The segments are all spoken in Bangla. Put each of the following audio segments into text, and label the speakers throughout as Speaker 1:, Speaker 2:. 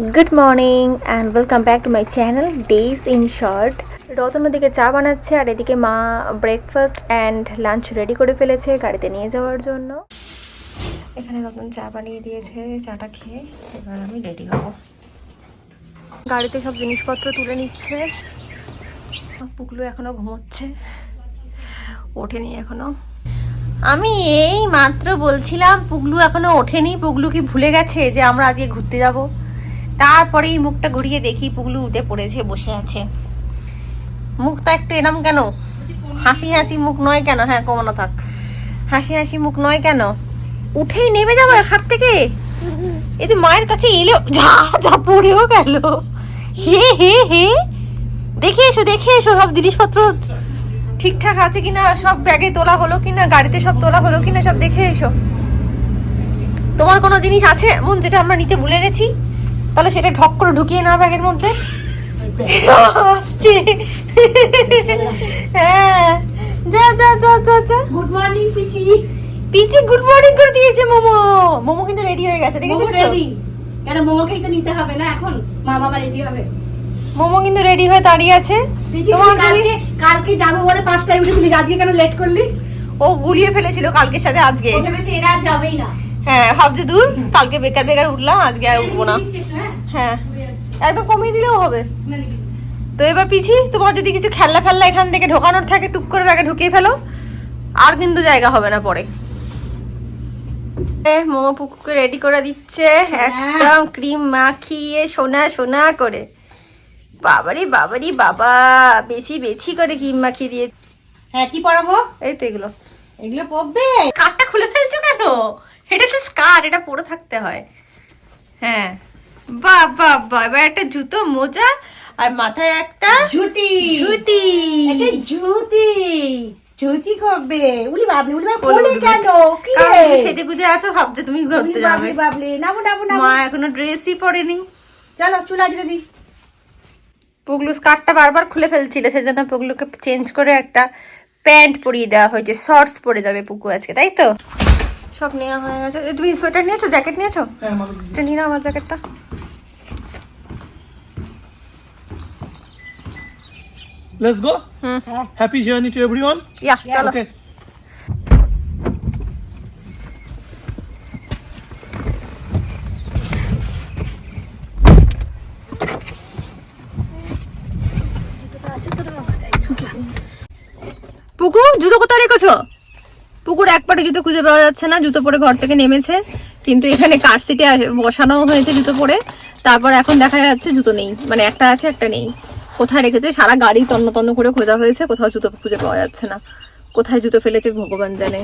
Speaker 1: Good morning and welcome back to my channel days in short. Ratan ওদিকে চা বানাচ্ছে আর এদিকে মা ব্রেকফাস্ট অ্যান্ড লাঞ্চ রেডি করে ফেলেছে গাড়িতে নিয়ে যাওয়ার জন্য। এখানে রতন চা বানিয়ে দিয়েছে, চাটা খেয়ে এবার আমি রেডি হব। গাড়িতে সব জিনিসপত্র তুলে নিচ্ছে। পুকলু এখনো ঘুমোচ্ছে, ওঠেনি এখনো। আমি এই মাত্র বলছিলাম পুগলু এখনো ওঠেনি, পুগলু কি ভুলে গেছে যে আমরা আজকে ঘুরতে যাব। তারপরেই মুখটা ঘুরিয়ে দেখি পুগলু উঠে পড়েছে, বসে আছে। মুখটা একটু এরম কেন, হাসি হাসি মুখ নয় কেন? হ্যাঁ কমানো থাক, হাসি হাসি মুখ নয় কেন? উঠেই নেমে যাবো খাট থেকে? এই যে মায়ের কাছে এলে যা যা পড়েও গেল। হে হে হে, দেখে এসো দেখে এসো সব জিনিসপত্র ঠিকঠাক আছে কিনা, সব ব্যাগে তোলা হলো কিনা, গাড়িতে সব তোলা হলো কিনা, সব দেখে এসো। তোমার কোনো জিনিস আছে এমন যেটা আমরা নিতে ভুলে গেছি? তাহলে সেটা ঢক করে ঢুকিয়ে নাও ব্যাগের মধ্যে। আসছে, হ্যাঁ যা যা যা যা যা।
Speaker 2: Good morning Pichi.
Speaker 1: Pichi good morning করে দিয়েছে মোমো। মোমো কিন্তু রেডি হয়ে গেছে, দেখেছিস তো?
Speaker 2: রেডি কেন? মোমোকেই তো নিতে হবে না এখন, মা বাবা রেডি হবে।
Speaker 1: মোমো কিন্তু রেডি হয়ে দাঁড়িয়ে আছে।
Speaker 2: তোমার কালকে যাবো বলে 5টায় উঠে ফেলি, আজকে কেন লেট করলি?
Speaker 1: ও গুলিয়ে ফেলেছিল কালকের সাথে আজকে।
Speaker 2: ও ভেবেছে এরা যাবেই না।
Speaker 1: হ্যাঁ ভাবছে দূর, কালকে বেকার বেকার উঠলাম, আজকে আর উঠবো না। হ্যাঁ একদম কমিয়ে দিলেও হবে। তো এবার পিছি, তোমার যদি কিছু খেলনা ফেললা এখান থেকে ঢোকানোর থাকে টুক করে ব্যাগে ঢুকিয়ে ফেলো, আর কিন্তু জায়গা হবে না পরে। মোমো পুকুকে রেডি করে দিচ্ছে একদম ক্রিম মাখিয়ে সোনা সোনা করে। বাবারি বাবারি বাবা, বেশি বেশি করে ক্রিম মাখিয়ে দিয়ে।
Speaker 2: হ্যাঁ কি পরাবো?
Speaker 1: এই তো এগুলো
Speaker 2: এগুলো পরবে।
Speaker 1: স্কার্টটা খুলে ফেলছো কেন? এটা তো স্কার্ট, এটা পরে থাকতে হয়। হ্যাঁ বাহ বাহ বাহ, এবার একটা জুতো মোজা আর মাথায় একটা
Speaker 2: ঝুটি।
Speaker 1: ঝুটি
Speaker 2: ঝুটি ঝুটি করবে। উলি বাবলি, উলি বাবলি বলে কেন? কি রে
Speaker 1: সেজে গুজে আছো, ভাবছো তুমি ঘুরতে যাবে।
Speaker 2: বাবলি নামো নামো নামো।
Speaker 1: মা এখনো ড্রেসই পরেনি।
Speaker 2: চলো চুলা জুড়ে দি।
Speaker 1: পুগলু স্কার্টটা বারবার খুলে ফেলছিল, সেজন্য পুগলুকে চেঞ্জ করে একটা প্যান্ট পরিয়ে দেওয়া হয়েছে, শর্টস পরে যাবে পুকু আজকে, তাই তো? সব নেওয়া হয়ে গেছে। তুমি সোয়েটার নিয়েছো, জ্যাকেট নিয়েছো? এটা নিয়ে নাও আমার জ্যাকেটটা।
Speaker 3: Let's go. Happy journey to everyone.
Speaker 1: Yeah, চলো।
Speaker 3: Okay.
Speaker 1: পুকু জুতো কোথায় রেখেছো? পুকুর এক পাটে জুতো খুঁজে পাওয়া যাচ্ছে না, জুতো পরে ঘর থেকে নেমেছে, কিন্তু এখানে কার সিটে বসানো হয়েছে জুতো পরে। তারপর এখন দেখা যাচ্ছে জুতো নেই, মানে একটা আছে একটা নেই। কোথায় রেখেছে? সারা গাড়ি তন্ন তন্ন করে খোঁজা হয়েছে, কোথাও জুতো খুঁজে পাওয়া যাচ্ছে না। কোথায় জুতো ফেলেছে ভগবান জানে।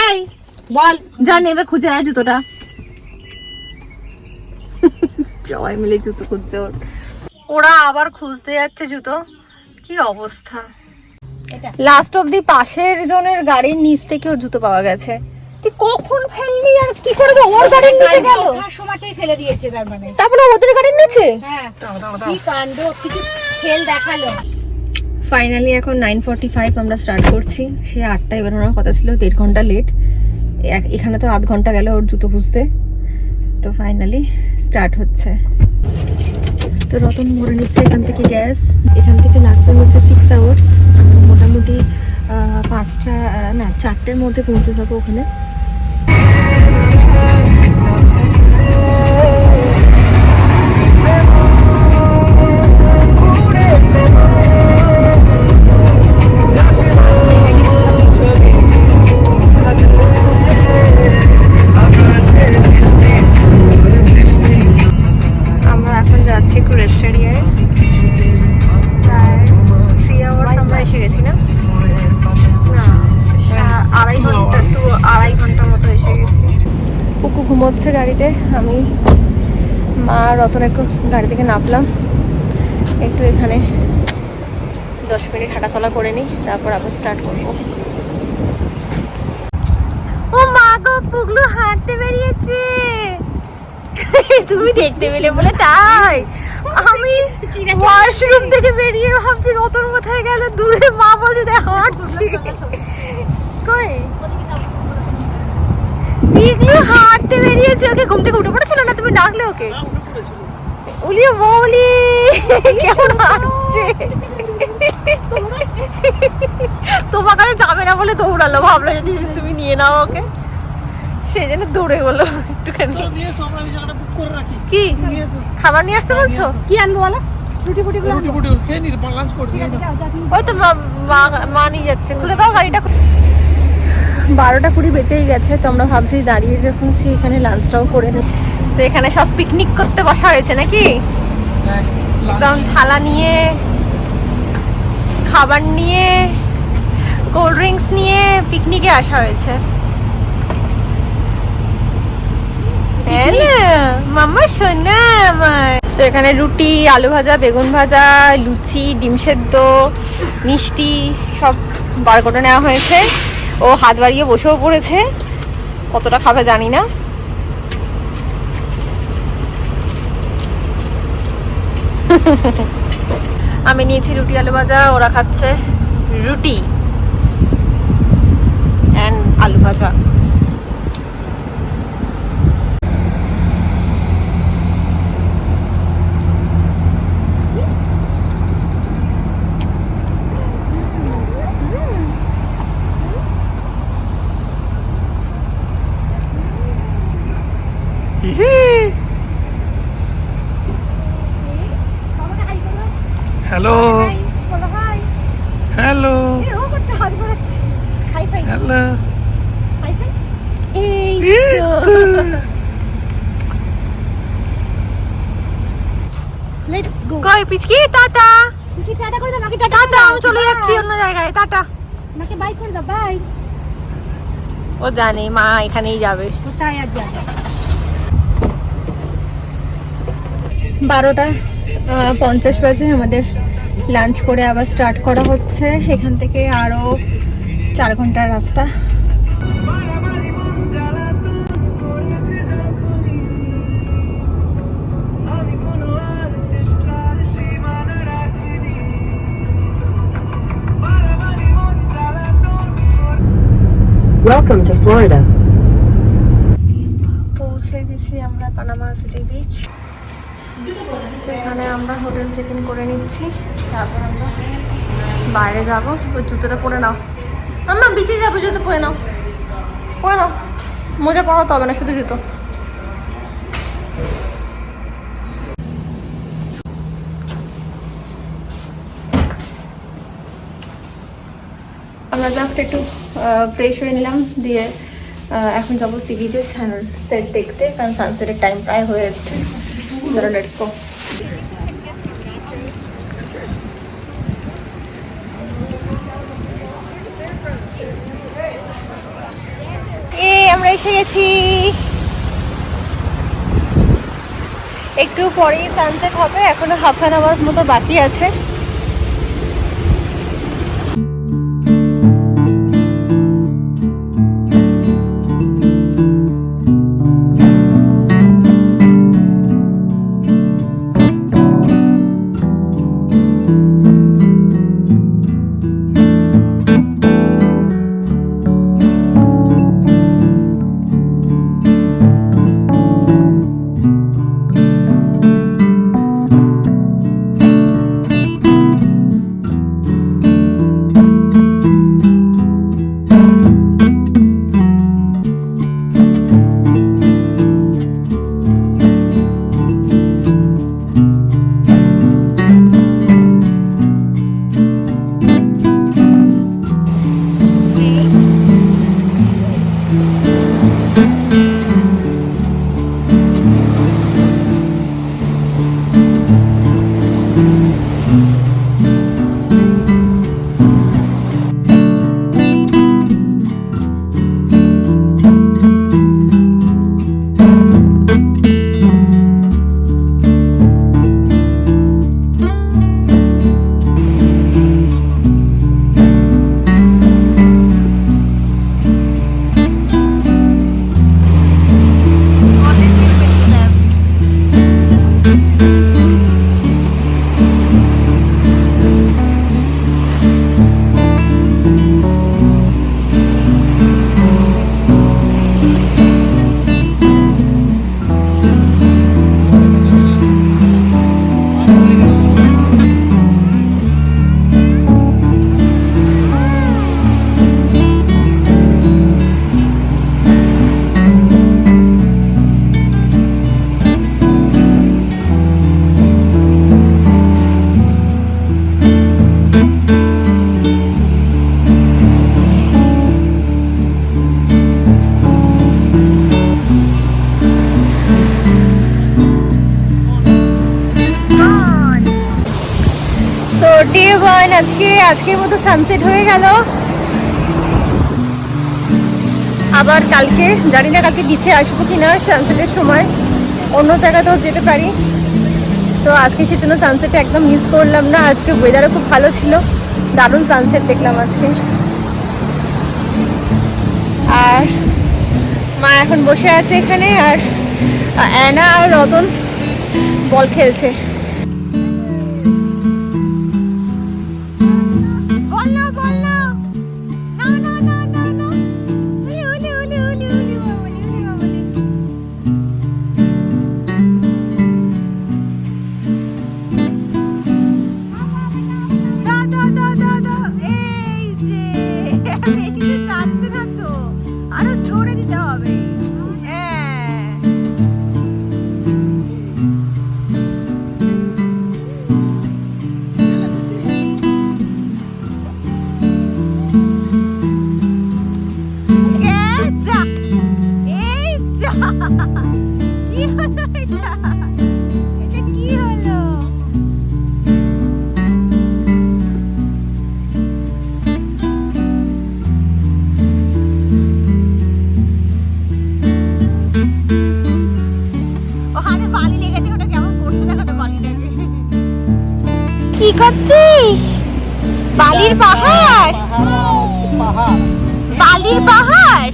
Speaker 1: এই বল, যা নেবে খুঁজে আয় জুতোটা। সবাই মিলে জুতো খুঁজছে ওরা আবার খুঁজতে যাচ্ছে জুতো। কি অবস্থা! লাস্ট অব্দি পাশের জনের গাড়ির নিচ থেকেও জুতো পাওয়া গেছে। তুই কখন ফেললি আর কি করে ওর গাড়ির নিচে গেল?
Speaker 2: ওঠার সময়তেই ফেলে দিয়েছে তার মানে।
Speaker 1: তারপরে ওদের গাড়ির নিচে?
Speaker 2: হ্যাঁ কি কাণ্ড, কিছু খেল দেখালো।
Speaker 1: ফাইনালি এখন 9:45 আমরা স্টার্ট করছি। সে 8টায় বেরোনোর কথা ছিল, 1.5 ঘন্টা লেট। এখানে তো আধ ঘন্টা গেল ওর জুতো খুঁজতে। তো ফাইনালি স্টার্ট হচ্ছে। তো রতন ভরে নিচ্ছে এখান থেকে গ্যাস। এখান থেকে লাগবে হচ্ছে 6 আওয়ার্স। মোটামুটি 4টের মধ্যে পৌঁছে যাবো ওখানে। আমরা এখন যাচ্ছি একটু রেস্ট এরিয়ায়। প্রায় 3 আওয়ার্স আমরা এসে গেছি না? আড়াই ঘন্টার মতো এসে গেছি। পুকু ঘুমোচ্ছে গাড়িতে, আমি মা রতন একটু গাড়ি থেকে নামলাম, একটু এখানে 10 মিনিট হাঁটাচলা করে নিই, তারপর আবার স্টার্ট করবো। ও মা গো, পুগলু হাঁটতে বেরিয়েছে। তুমি দেখতে পেলে বলে তাই আমি ওয়াশরুম থেকে বেরিয়ে ভাবছি রতন কোথায় গেল, দূরে মা বলছে হাঁটছি। কই পিগলু হাঁটতে বেরিয়েছে, ওকে ঘুম থেকে উঠে পড়েছিল না? তুমি ডাকলে ওকে? উলিও বৌলি কেমন আছে? তোমার কাছে যাবে না বলে দৌড়ালো, ভাবলো যদি তুমি নিয়ে নাও ওকে, সেই জন্য দৌড়ে বলো একটুখানি। কি খাবার নিয়ে আসতে বলছো?
Speaker 2: কি আনবো বলো? রুটি ফুটি গুলো আনবো।
Speaker 1: ওই তো মা নিয়ে যাচ্ছে, খুলে দাও গাড়িটা। 12:20 বেজেই গেছে, তো আমরা ভাবছি দাঁড়িয়ে যখন এখানে লাঞ্চটাও করে নিই। তো এখানে সব পিকনিক করতে বসা হয়েছে নাকি, একদম থালা নিয়ে, খাবার নিয়ে, কোল্ড ড্রিঙ্কস নিয়ে পিকনিকে আসা হয়েছে। মাম্মা সোনা আমার। তো এখানে রুটি, আলু ভাজা, বেগুন ভাজা, লুচি, ডিম সেদ্ধ, মিষ্টি সব বার করে নেওয়া হয়েছে। ও হাত বাড়িয়ে বসেও পড়েছে, কতটা খাবে জানি না। আমি নিয়েছি রুটি আলু ভাজা, ওরা খাচ্ছে রুটি অ্যান্ড আলু ভাজা।
Speaker 3: Hello hello hello.
Speaker 2: Let's go.
Speaker 1: কই পিচকি টাটা।
Speaker 2: কি টাটা করে দাও, মাকে টাটা
Speaker 1: টাটা, আমি চলে যাচ্ছি অন্য জায়গায়, টাটা।
Speaker 2: মাকে বাই করে দাও, বাই।
Speaker 1: ও জানে মা এখানেই যাবে।
Speaker 2: কোথায় আর যাবে?
Speaker 1: 12:50 বাজে, আমাদের লাঞ্চ করে আবার স্টার্ট করা হচ্ছে। এখান থেকে আরো 4 ঘন্টার রাস্তা।
Speaker 4: Welcome to Florida.
Speaker 1: পৌঁছে গেছি আমরা পানামা সিটি বিচ। এখানে আমরা হোটেল চেক ইন করে নিচ্ছি, তারপর আমরা বাইরে যাব। ওই জুতোটা পরে নাও আম্মা, বিচে যাবো, জুতো পরে নাও, পরে নাও, মোজা পরাতে হবে না, শুধু জুতো। আমরা জাস্ট একটু ফ্রেশ হয়ে নিলাম, দিয়ে এখন যাবো সি বিচে সানসেট দেখতে, কারণ সানসেটের টাইম প্রায় হয়ে এসছে। চলো লেটস গো। আমরা এসে গেছি, একটু পরেই সানসেট হবে, এখনো হাফ অ্যান আওয়ার মতো বাকি আছে। আজকের মতো সানসেট হয়ে গেল। আবার কালকে জানি না কালকে বিচে আসবো কিনা, সানসেটের সময় অন্য জায়গাতেও যেতে পারি। তো আজকে সেজন্য সানসেটটা একদম মিস করলাম না। আজকে ওয়েদারও খুব ভালো ছিল, দারুণ সানসেট দেখলাম আজকে। আর মা এখন বসে আছে এখানে, আর অ্যানা আর রতন বল খেলছে।
Speaker 2: আরো জোরে দিতে হবে। কি হলো এটা? এটা কি হলো? ওখানে বালি লেগেছে, ওটা কেমন করছে দেখো তো বালিটাকে। কি করছিস? বালির পাহাড়? বালির পাহাড়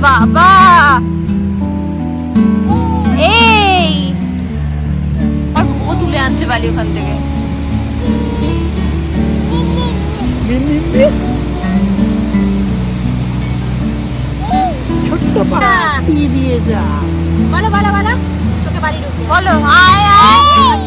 Speaker 2: বাবা। এই আর ও তুলে আনছে বালি ওখান থেকে। ছোট্ট পাখি দিয়ে যা। বলো বলো বলো, চোখে বালি ঢুকবে।
Speaker 1: বলো আয় আয়।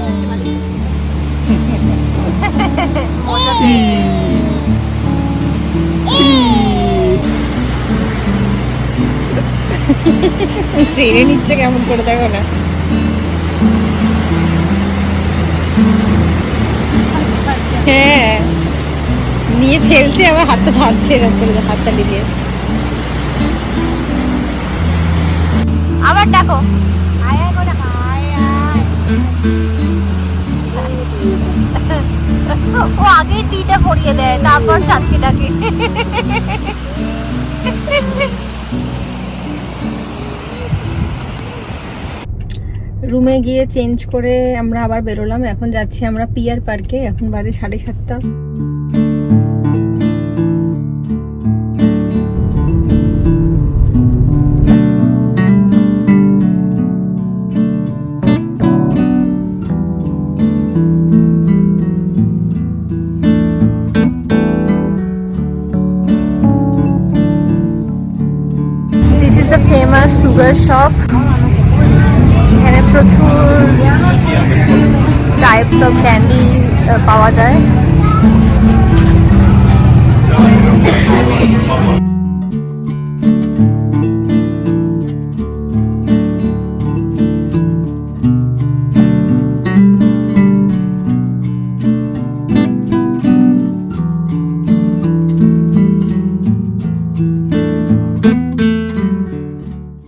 Speaker 1: ট্রেনে নিচ্ছে কেমন করে দেখো না। হ্যাঁ নিয়ে ফেলছে, আবার হাতটা ধরছে এরকম করে, হাতটা দিয়ে। আবার দেখো
Speaker 2: আয় আয় করে আয় আয়।
Speaker 1: ও আগে টিটা পরিয়ে দেয়, তারপর চাকরিটাকে। রুমে গিয়ে চেঞ্জ করে আমরা আবার বেরোলাম। এখন যাচ্ছি আমরা পিয়ার পার্কে। এখন বাজে 7:30। This is the famous sugar shop. এখানে প্রচুর টাইপস অফ ক্যান্ডি পাওয়া যায়।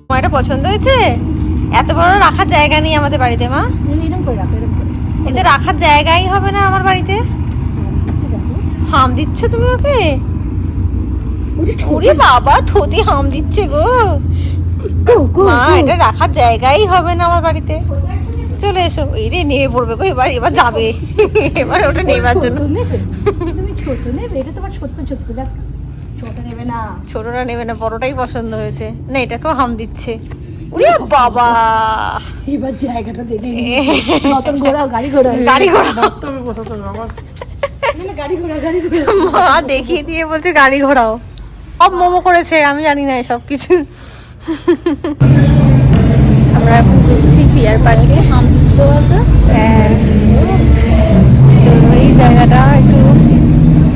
Speaker 1: তোমার এটা পছন্দ হয়েছে? এত বড় রাখার জায়গা নেই আমাদের বাড়িতে মা।
Speaker 2: এরকম করে রাখো, এরকম করে।
Speaker 1: এতে রাখার জায়গাই হবে না আমার বাড়িতে। হাম দিচ্ছ তুমি ওকে? ওরে বাবা, থতি হাম দিচ্ছে গো মা। এটা রাখার জায়গাই হবে না আমার বাড়িতে। চলে এসো। এরে নেমে পড়বে গো, এবার এবার যাবে। এবার ওটা নেবার জন্য।
Speaker 2: তুমি ছোট নেবে, এটা তোমার ছোট্ট ছোট্ট দেখ। ছোট নেবে না,
Speaker 1: ছোটটা নেবে না, বড়টাই পছন্দ হয়েছে। না এটাকেও হাম দিচ্ছে। ওরে বাবা,
Speaker 2: এবার জায়গাটা দেখে নতুন ঘোরাও, গাড়ি ঘোরাও,
Speaker 1: গাড়ি ঘোড়া।
Speaker 2: গাড়ি ঘোড়া, গাড়ি ঘোড়া।
Speaker 1: মা দেখিয়ে দিয়ে বলছে গাড়ি ঘোড়াও। সব মোমো করেছে, আমি জানি না সব কিছু। আমরা এখন ঘুরছি পিয়ার পার্কে। তো এই জায়গাটা একটু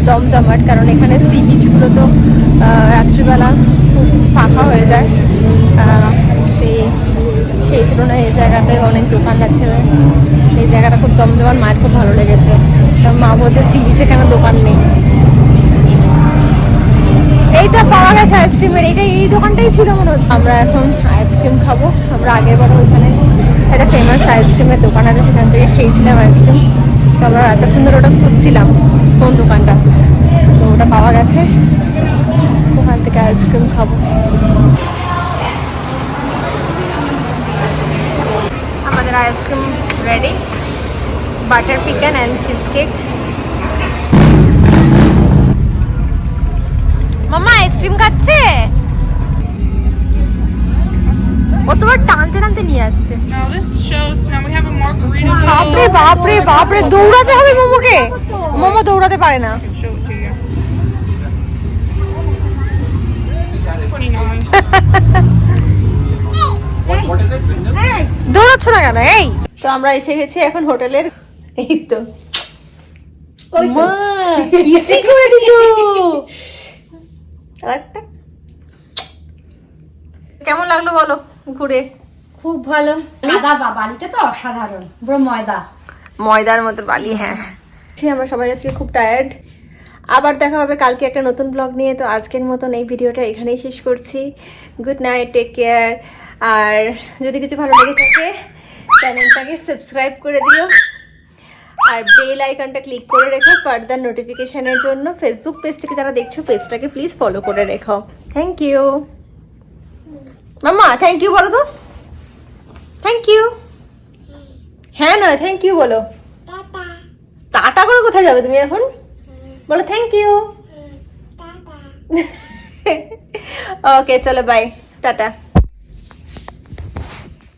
Speaker 1: জমজমাট, কারণ এখানে সি বিচগুলো তো রাত্রিবেলা খুব ফাঁকা হয়ে যায়। সেই তুলনায় এই জায়গাটায় অনেক দোকান আছে। এই জায়গাটা খুব জমজমাট, মায়ের খুব ভালো লেগেছে। কারণ মা বলতে সি বিচে এখানে দোকান নেই। এইটা পাওয়া গেছে আইসক্রিমের, এই দোকানটাই ছিল মনে হচ্ছে। আমরা এখন আইসক্রিম খাবো। আমরা আগের বার ওইখানে একটা ফেমাস আইসক্রিমের দোকান আছে, সেখান থেকে খেয়েছিলাম আইসক্রিম। তো আমরা এতক্ষণ ধরে ওটা খুঁজছিলাম কোন দোকানটা, তো ওটা পাওয়া গেছে, ওখান থেকে আইসক্রিম খাবো। আমাদের ice cream ready, butter pecan and cheesecake. মামা আইসক্রিম খাচ্ছে, ও তোমার টানতে টানতে নিয়ে আসছে।
Speaker 5: Now this shows. Now we have a margarita.
Speaker 1: বাপরে বাপরে বাপরে, দৌড়াতে হবে মোমোকে, মোমো দৌড়াতে পারে না।
Speaker 5: I can show it to you. Pretty nice.
Speaker 1: দৌড়াচ্ছ না কেন? এই তো আমরা এসে গেছি এখন হোটেলের, এই তো মা কিসি করে দিল। আরেকটা কেমন লাগলো বলো ঘুরে?
Speaker 2: খুব ভালো। বালিটা তো অসাধারণ, পুরো ময়দা
Speaker 1: ময়দার মতো বালি। হ্যাঁ, আমরা সবাই আজকে খুব টায়ার্ড। আবার দেখা হবে কালকে একটা নতুন ব্লগ নিয়ে। তো আজকের মতন এই ভিডিওটা এখানেই শেষ করছি। Good night, take care. আর যদি কিছু ভালো লেগে থাকে চ্যানেলটাকে সাবস্ক্রাইব করে দিও, আর বেল আইকনটা ক্লিক করে রেখো ফার্দার নোটিফিকেশনের জন্য। ফেসবুক পেজ থেকে যারা দেখছো পেজটাকে প্লিজ ফলো করে রেখো। Thank you mamma, thank you বলো তো, থ্যাংক ইউ। হ্যাঁ নয়, থ্যাংক ইউ বলো। টাটা করে কোথায় যাবে তুমি এখন? বলো থ্যাংক ইউ। ওকে চলো বাই, টাটা।